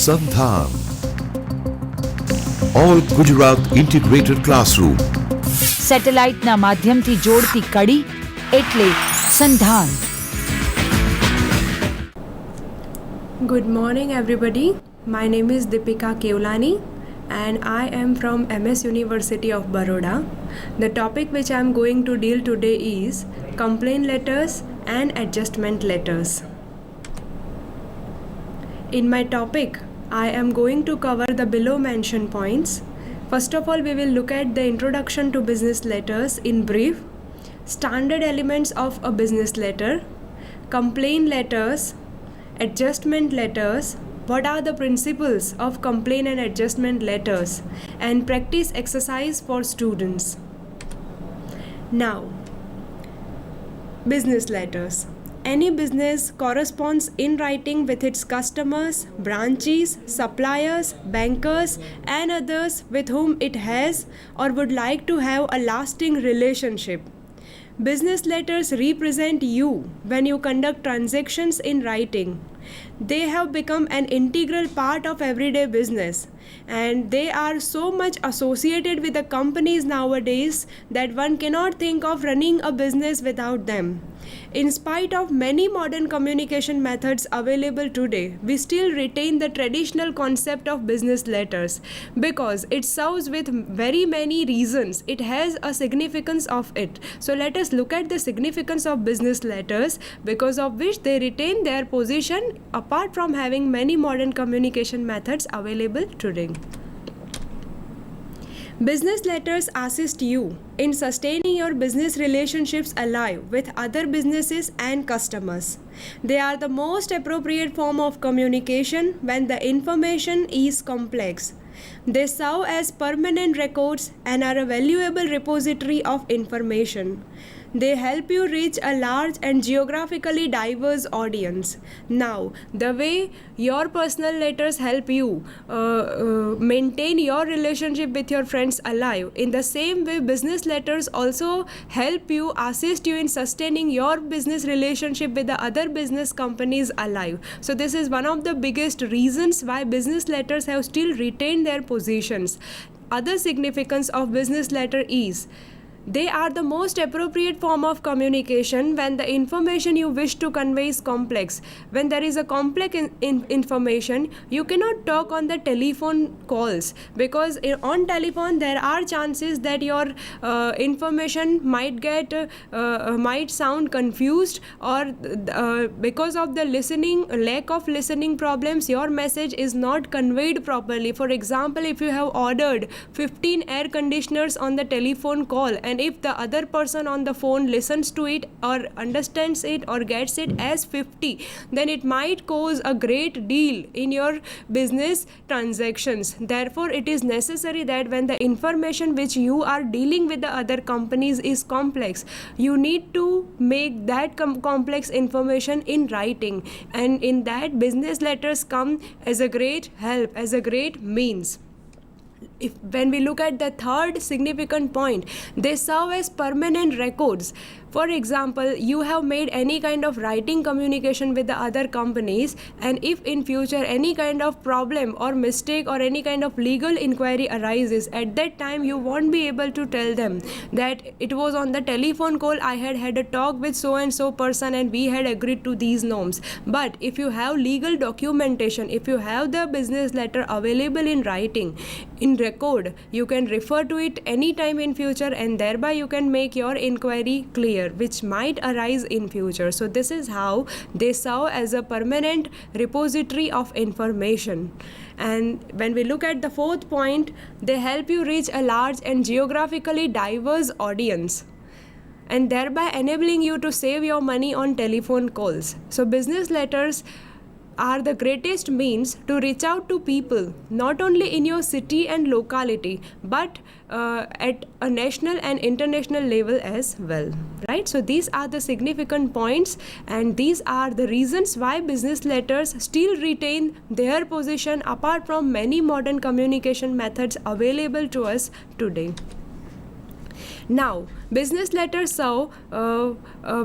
સંધાન all Gujarat integrated classroom. સેટેલાઇટના માધ્યમથી જોડતી કડી એટલે સંધાન. Good morning everybody. My name is Deepika Kevlani and I am from MS University of Baroda. The topic which I am going to deal today is complaint letters and adjustment letters. In my topic, I am going to cover the below mentioned points. First of all, we will look at the introduction to business letters in brief, standard elements of a business letter, complaint letters, adjustment letters, what are the principles of complaint and adjustment letters, and practice exercise for students. Now, business letters. Any business corresponds in writing with its customers, branches, suppliers, bankers, and others with whom it has or would like to have a lasting relationship. Business letters represent you when you conduct transactions in writing. They have become an integral part of everyday business, and they are so much associated with the companies nowadays that one cannot think of running a business without them. In spite of many modern communication methods available today, we still retain the traditional concept of business letters because it serves with very many reasons. It has a significance of it. So let us look at the significance of business letters, because of which they retain their position apart from having many modern communication methods available today. Business letters assist you in sustaining your business relationships alive with other businesses and customers. They are the most appropriate form of communication when the information is complex. They serve as permanent records and are a valuable repository of information. They help you reach a large and geographically diverse audience. Now, the way your personal letters help you maintain your relationship with your friends alive, in the same way business letters also help you, assist you in sustaining your business relationship with the other business companies alive. So this is one of the biggest reasons why business letters have still retained their positions. Other significance of business letter is they are the most appropriate form of communication when the information you wish to convey is complex. When there is a complex information, you cannot talk on the telephone calls, because on telephone there are chances that your information might sound confused, or because of the lack of listening problems, your message is not conveyed properly. For example, if you have ordered 15 air conditioners on the telephone call, and if the other person on the phone listens to it or understands it or gets it as 50, then it might cause a great deal in your business transactions. Therefore, it is necessary that when the information which you are dealing with the other companies is complex, you need to make that complex information in writing, and in that business letters come as a great help, as a great means. When we look at the third significant point, they serve as permanent records. For example, you have made any kind of writing communication with the other companies, and if in future any kind of problem or mistake or any kind of legal inquiry arises, at that time you won't be able to tell them that it was on the telephone call I had a talk with so and so person and we had agreed to these norms. But if you have legal documentation, if you have the business letter available in writing, in record, you can refer to it anytime in future, and thereby you can make your inquiry clear, which might arise in future. So this is how they serve as a permanent repository of information. And when we look at the fourth point, they help you reach a large and geographically diverse audience, and thereby enabling you to save your money on telephone calls. So business letters are the greatest means to reach out to people, not only in your city and locality, but at a national and international level as well, right? So these are the significant points, and these are the reasons why business letters still retain their position apart from many modern communication methods available to us today. Now, business letters serve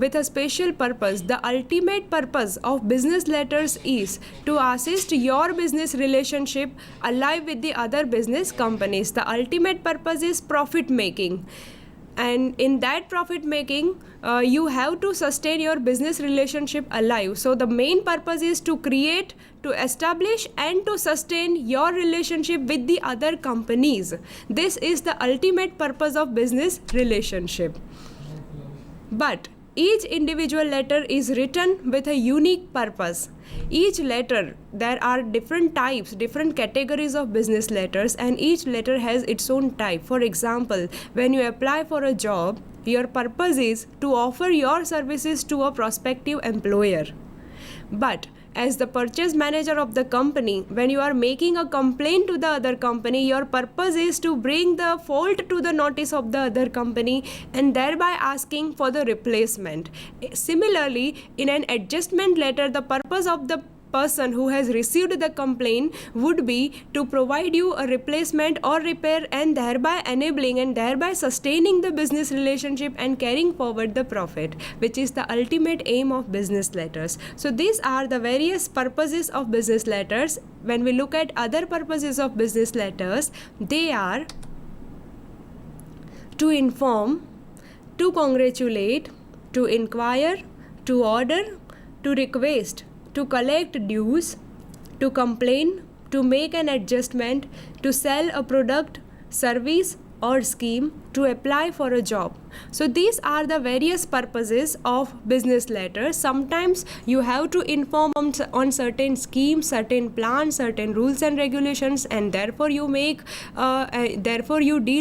with a special purpose. The ultimate purpose of business letters is to assist your business relationship alive with the other business companies. The ultimate purpose is profit making. And in that profit making, you have to sustain your business relationship alive. So the main purpose is to create, to establish and to sustain your relationship with the other companies. This is the ultimate purpose of business relationship. But each individual letter is written with a unique purpose. Each letter, there are different types, different categories of business letters, and each letter has its own type. For example, when you apply for a job, your purpose is to offer your services to a prospective employer. But as the purchase manager of the company, when you are making a complaint to the other company, your purpose is to bring the fault to the notice of the other company and thereby asking for the replacement. Similarly, in an adjustment letter, the purpose of the person who has received the complaint would be to provide you a replacement or repair, and thereby enabling and thereby sustaining the business relationship and carrying forward the profit, which is the ultimate aim of business letters. So these are the various purposes of business letters. When we look at other purposes of business letters, they are to inform, to congratulate, to inquire, to order, to request, to collect dues, to complain, to make an adjustment, to sell a product, service or scheme, to apply for a job. So these are the various purposes of business letters. Sometimes you have to inform on certain schemes, certain plans, certain rules and regulations, and therefore you deal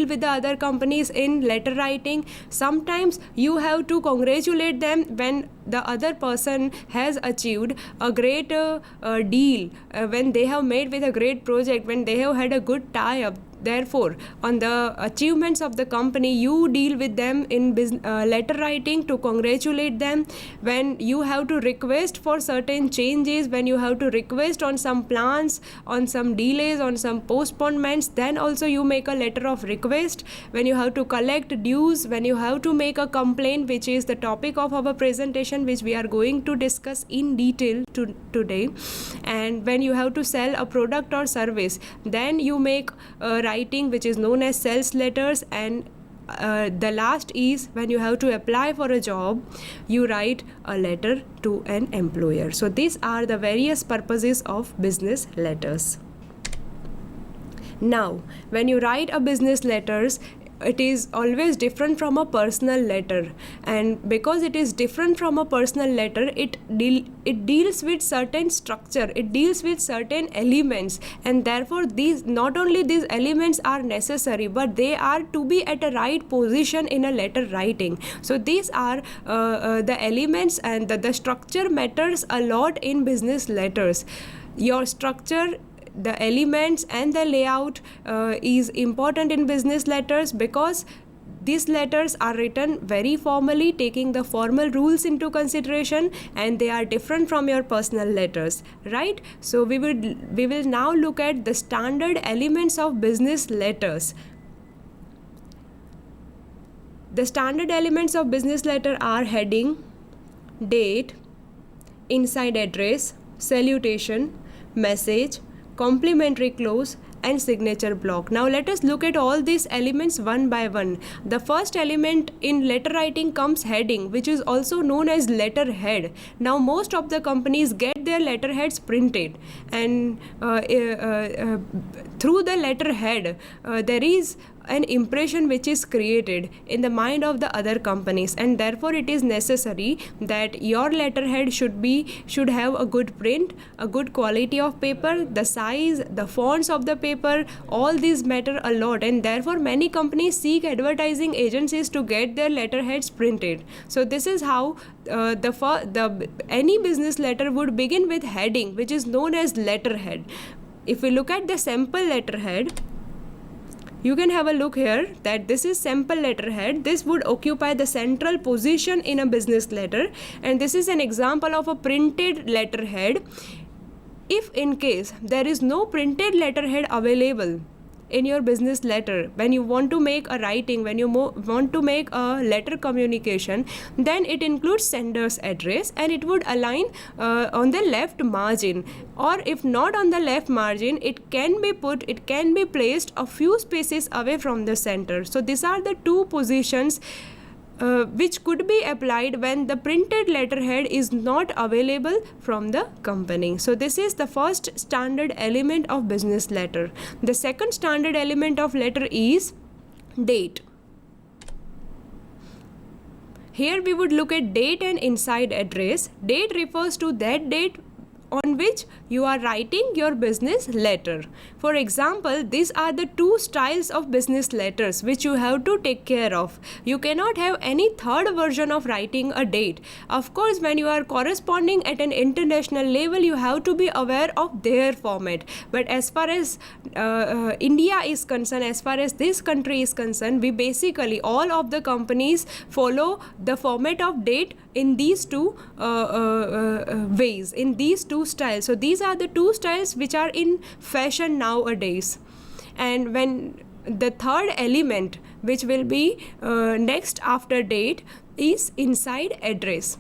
with the other companies in letter writing. Sometimes you have to congratulate them when the other person has achieved a great deal, when they have made with a great project, when they have had a good tie-up. Therefore, on the achievements of the company, you deal with them in letter writing to congratulate them. When you have to request for certain changes, when you have to request on some plans, on some delays, on some postponements, then also you make a letter of request. When you have to collect dues, when you have to make a complaint, which is the topic of our presentation, which we are going to discuss in detail today, and when you have to sell a product or service, then you make writing, which is known as sales letters. And the last is when you have to apply for a job, you write a letter to an employer. So these are the various purposes of business letters. Now, when you write a business letters, it is always different from a personal letter, and because it is different from a personal letter, it deals with certain structure, it deals with certain elements, and therefore these, not only these elements are necessary, but they are to be at a right position in a letter writing. So these are the elements, and the structure matters a lot in business letters. Your structure, the elements and the layout is important in business letters, because these letters are written very formally, taking the formal rules into consideration, and they are different from your personal letters, right? So we will now look at the standard elements of business letters. The standard elements of business letter are heading, date, inside address, salutation, message, complimentary close and signature block. Now let us look at all these elements one by one. The first element in letter writing comes heading, which is also known as letterhead. Now most of the companies get their letterheads printed, and through the letterhead there is an impression which is created in the mind of the other companies, and therefore it is necessary that your letterhead should have a good print, a good quality of paper, the size, the fonts of the paper, all these matter a lot, and therefore many companies seek advertising agencies to get their letterheads printed. So this is how any business letter would begin with heading, which is known as letterhead. If we look at the sample letterhead, you can have a look here that this is sample letterhead. This would occupy the central position in a business letter, and this is an example of a printed letterhead. If in case there is no printed letterhead available in your business letter, when you want to make a writing, when you want to make a letter communication, then it includes sender's address and it would align on the left margin, or if not on the left margin, it can be placed a few spaces away from the center. So these are the two positions which could be applied when the printed letterhead is not available from the company. So this is the first standard element of business letter. The second standard element of letter is date. Here we would look at date and inside address. Date refers to that date on which you are writing your business letter. For example, these are the two styles of business letters which you have to take care of. You cannot have any third version of writing a date. Of course, when you are corresponding at an international level, you have to be aware of their format. But as far as India is concerned, as far as this country is concerned, we basically, all of the companies follow the format of date in these two ways, in these two styles. So these are the two styles which are in fashion nowadays. And when the third element which will be next after date is inside address.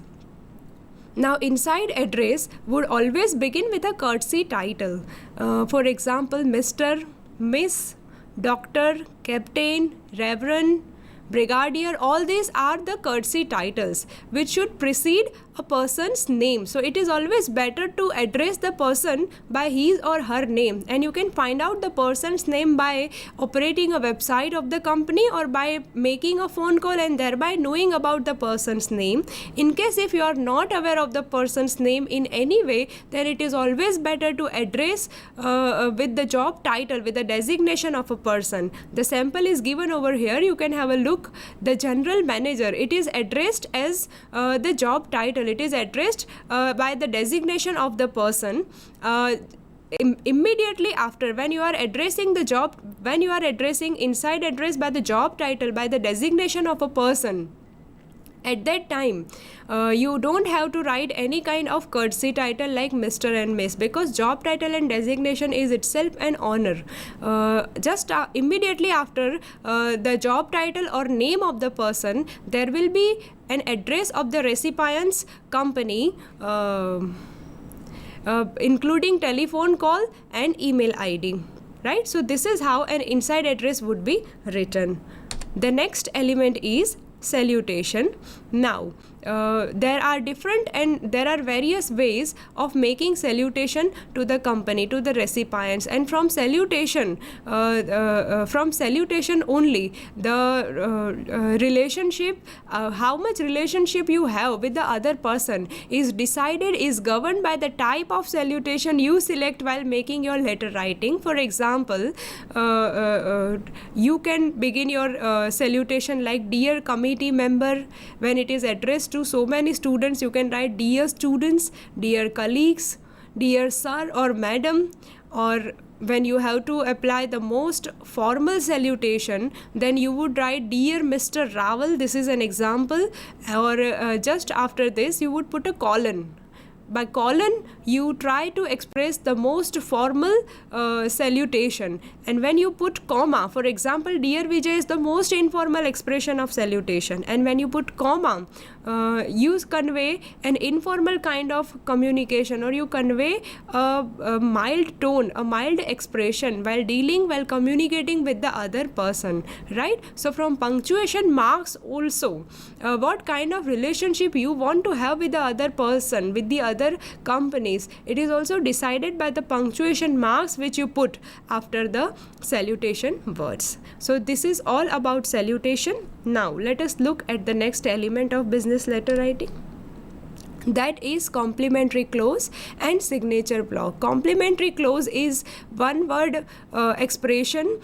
Now inside address would always begin with a courtesy title. For example, Mr., Miss, Doctor, Captain, Reverend, Brigadier, all these are the courtesy titles which should precede a person's name. So it is always better to address the person by his or her name, and you can find out the person's name by operating a website of the company or by making a phone call and thereby knowing about the person's name. In case if you are not aware of the person's name in any way, then it is always better to address with the job title, with the designation of a person. The sample is given over here. You can have a look. The general manager, it is addressed as the job title. It is addressed by the designation of the person. Immediately after, when you are addressing the job, when you are addressing inside address by the job title, by the designation of a person, at that time you don't have to write any kind of courtesy title like Mr. and Miss, because job title and designation is itself an honor. Just immediately after the job title or name of the person, there will be an address of the recipient's company, including telephone call and email ID, right? So this is how an inside address would be written. The next element is salutation. Now there are different and there are various ways of making salutation to the company, to the recipients, and from salutation only, the relationship, how much relationship you have with the other person is decided, is governed by the type of salutation you select while making your letter writing. For example, you can begin your salutation like dear committee member. When it is addressed to so many students, you can write dear students, dear colleagues, dear sir or madam. Or when you have to apply the most formal salutation, then you would write dear Mr. Raval. This is an example. Or just after this you would put a colon. By colon, you try to express the most formal salutation. And when you put comma, for example, dear Vijay is the most informal expression of salutation. And when you put comma, you convey an informal kind of communication, or you convey a mild tone, a mild expression while communicating with the other person, right? So from punctuation marks also, what kind of relationship you want to have with the other person, with the other companies, it is also decided by the punctuation marks which you put after the salutation words. So this is all about salutation. Now let us look at the next element of business letter writing. That is complimentary clause and signature block. Complimentary clause is one word expression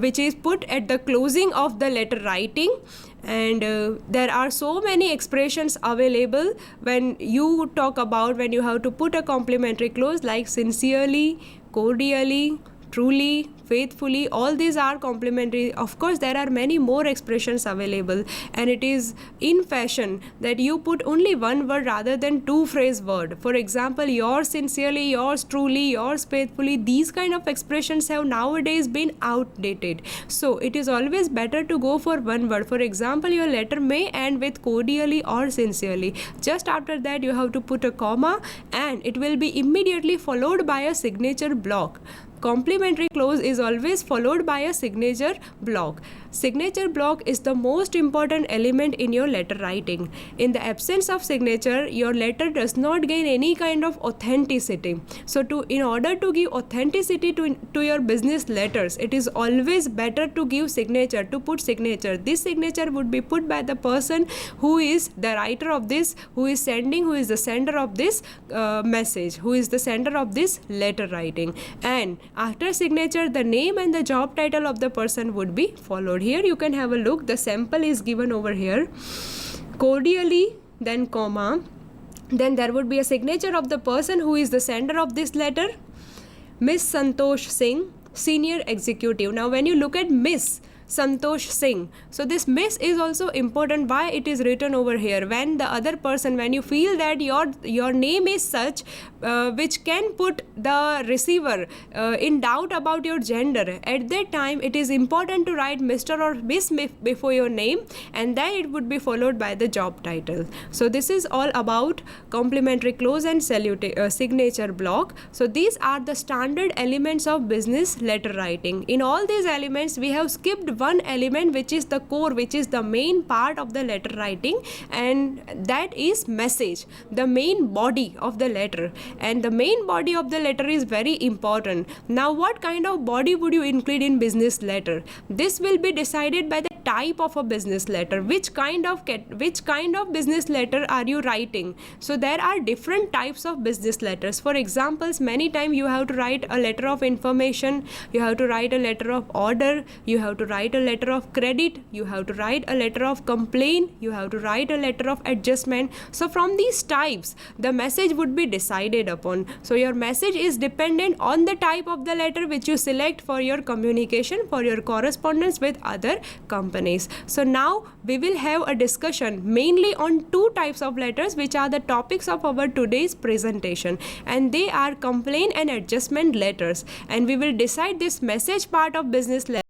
which is put at the closing of the letter writing. And there are so many expressions available when you talk about, when you have to put a complimentary clause, like sincerely, cordially, truly, faithfully, all these are complimentary. Of course, there are many more expressions available, and it is in fashion that you put only one word rather than two phrase word. For example, yours sincerely, yours truly, yours faithfully. These kind of expressions have nowadays been outdated. So it is always better to go for one word. For example, your letter may end with cordially or sincerely. Just after that, you have to put a comma, and it will be immediately followed by a signature block. Complimentary clause is always followed by a signature block. Signature block is the most important element in your letter writing. In the absence of signature, your letter does not gain any kind of authenticity. So in order to give authenticity to your business letters, it is always better to give signature, to put signature. This signature would be put by the person who is the writer of this, who is sending, who is the sender of this message, who is the sender of this letter writing. And after signature, the name and the job title of the person would be followed. Here you can have a look. The sample is given over here. Cordially, then comma. Then there would be a signature of the person who is the sender of this letter. Miss Santosh Singh, Senior Executive. Now when you look at Miss Santosh Singh, so this miss is also important. Why it is written over here? When the other person, when you feel that your name is such which can put the receiver in doubt about your gender, at that time it is important to write Mr. or Miss before your name, and then it would be followed by the job title. So this is all about complimentary clause and signature block. So these are the standard elements of business letter writing. In all these elements, we have skipped one element, which is the core, which is the main part of the letter writing, and that is message, the main body of the letter. And the main body of the letter is very important. Now what kind of body would you include in business letter? This will be decided by the type of a business letter. Which kind of business letter are you writing? So there are different types of business letters. For examples, many times you have to write a letter of information, you have to write a letter of order, you have to write a letter of credit, you have to write a letter of complaint, you have to write a letter of adjustment. So from these types, the message would be decided upon. So your message is dependent on the type of the letter which you select for your communication, for your correspondence with other companies. So now we will have a discussion mainly on two types of letters, which are the topics of our today's presentation, and they are complaint and adjustment letters. And we will decide this message part of business letter